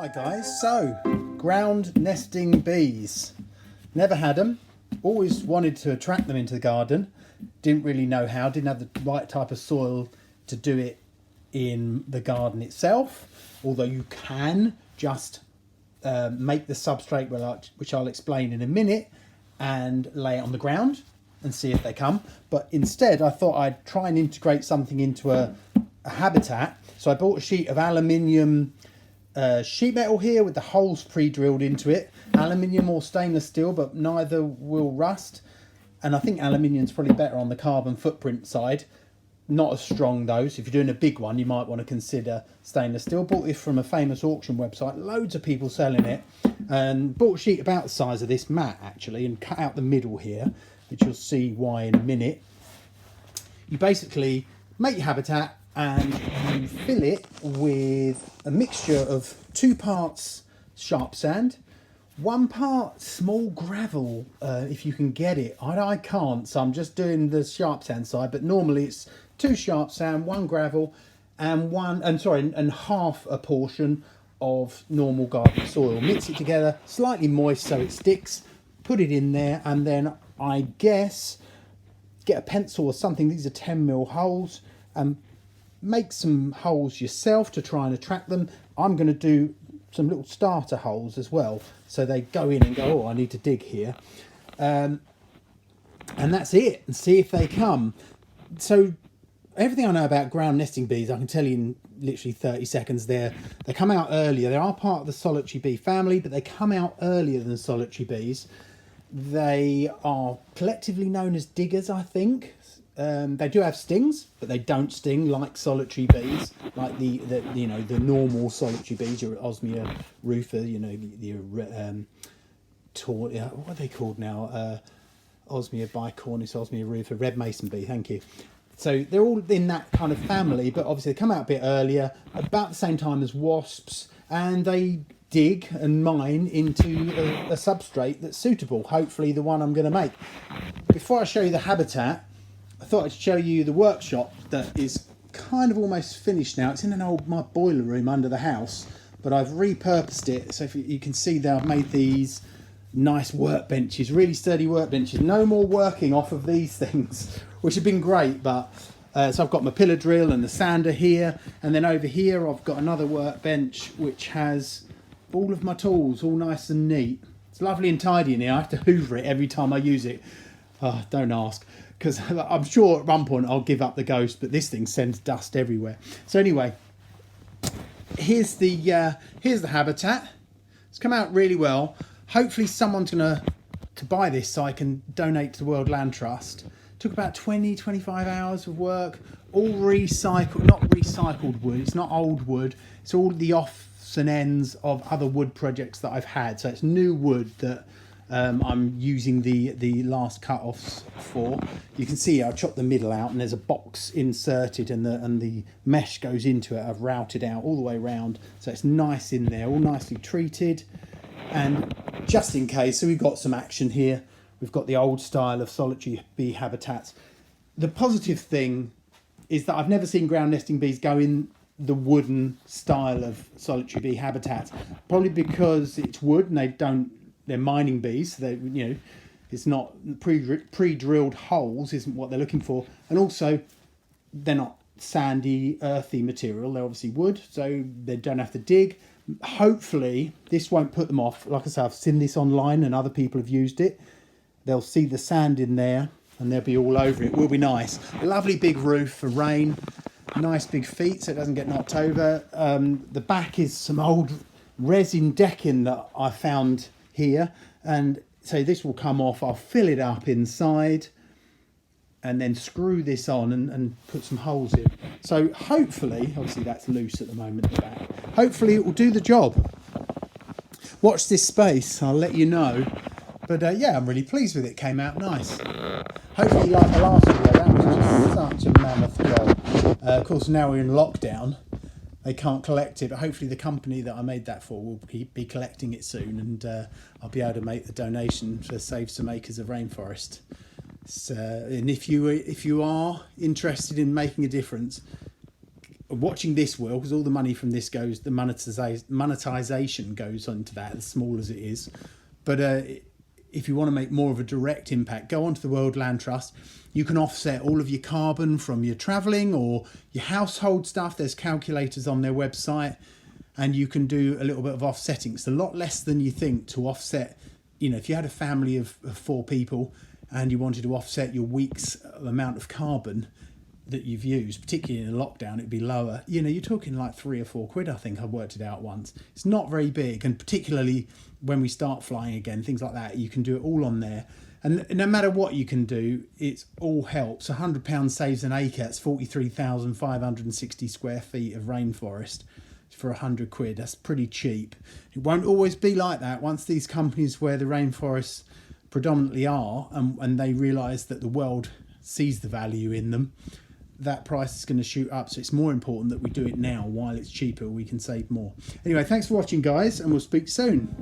Hi guys, so ground nesting bees. Never had them, always wanted to attract them into the garden, didn't really know how, didn't have the right type of soil to do it in the garden itself, although you can just make the substrate, which I'll explain in a minute, and lay it on the ground and see if they come. But instead I thought I'd try and integrate something into a habitat. So I bought a sheet of aluminium sheet metal here with the holes pre-drilled into it. Aluminium or stainless steel, but neither will rust. And I think aluminium's probably better on the carbon footprint side. Not as strong though, so if you're doing a big one you might want to consider stainless steel. Bought this from a famous auction website, loads of people selling it. And bought a sheet about the size of this mat actually, and cut out the middle here, which you'll see why in a minute. You basically make your habitat and you fill it with a mixture of 2 parts sharp sand, 1 part small gravel, if you can get it. I can't, so I'm just doing the sharp sand side, but normally it's 2 sharp sand, 1 gravel, and half a portion of normal garden soil. Mix it together, slightly moist so it sticks, put it in there, and then I guess get a pencil or something. These are 10mm holes, and make some holes yourself to try and attract them. I'm going to do some little starter holes as well, so they go in and go, oh, I need to dig here, and that's it, and see if they come. So everything I know about ground nesting bees I can tell you in literally 30 seconds. They come out earlier. They are part of the solitary bee family, but they come out earlier than solitary bees. They are collectively known as diggers, I think. They do have stings, but they don't sting like solitary bees, like the normal solitary bees, your Osmia rufa, what are they called now? Osmia bicornis, Osmia rufa, red mason bee. Thank you. So they're all in that kind of family, but obviously they come out a bit earlier, about the same time as wasps, and they dig and mine into a substrate that's suitable. Hopefully the one I'm going to make. Before I show you the habitat, I thought I'd show you the workshop that is kind of almost finished now. It's in my boiler room under the house, but I've repurposed it. So if you can see there, I've made these nice workbenches, really sturdy workbenches. No more working off of these things, which have been great. But so I've got my pillar drill and the sander here, and then over here I've got another workbench which has all of my tools, all nice and neat. It's lovely and tidy in here. I have to hoover it every time I use it. Oh, don't ask, because I'm sure at one point I'll give up the ghost, but this thing sends dust everywhere. So anyway, here's the habitat. It's come out really well. Hopefully someone's gonna buy this so I can donate to the World Land Trust. Took about 20-25 hours of work, all recycled, not recycled wood, it's not old wood, it's all the offs and ends of other wood projects that I've had. So it's new wood that I'm using the last cut-offs for. You can see I've chopped the middle out and there's a box inserted, and the mesh goes into it. I've routed out all the way around, so it's nice in there, all nicely treated. And just in case, so we've got some action here. We've got the old style of solitary bee habitats. The positive thing is that I've never seen ground nesting bees go in the wooden style of solitary bee habitats, probably because it's wood and they're mining bees, so it's not pre-drilled holes isn't what they're looking for, and also they're not sandy, earthy material. They're obviously wood, so they don't have to dig. Hopefully this won't put them off. Like I say, I've seen this online and other people have used it. They'll see the sand in there and they'll be all over it. Will be nice. A lovely big roof for rain, nice big feet so it doesn't get knocked over. The back is some old resin decking that I found here, and so this will come off. I'll fill it up inside and then screw this on and put some holes in. So hopefully, obviously that's loose at the moment at the back, hopefully it will do the job. Watch this space, I'll let you know. But yeah, I'm really pleased with it. Came out nice. Hopefully you like the last video. That was just such a mammoth job. Of course now we're in lockdown, they can't collect it, but hopefully the company that I made that for will be collecting it soon, and I'll be able to make the donation to save some acres of rainforest. So, and if you are interested in making a difference, watching this will, because all the money from this goes, the monetization goes onto that, as small as it is. But if you want to make more of a direct impact, go onto the World Land Trust. You can offset all of your carbon from your travelling or your household stuff. There's calculators on their website, and you can do a little bit of offsetting. It's a lot less than you think to offset. You know, if you had a family of 4 people and you wanted to offset your week's amount of carbon that you've used, particularly in a lockdown, it'd be lower. You know, you're talking like 3 or 4 quid. I think I worked it out once. It's not very big, and particularly when we start flying again, things like that, you can do it all on there. And no matter what you can do, it all helps. £100 saves an acre. It's 43,560 square feet of rainforest for 100 quid. That's pretty cheap. It won't always be like that. Once these companies where the rainforests predominantly are, and they realise that the world sees the value in them, that price is going to shoot up. So it's more important that we do it now while it's cheaper. We can save more. Anyway, thanks for watching, guys, and we'll speak soon.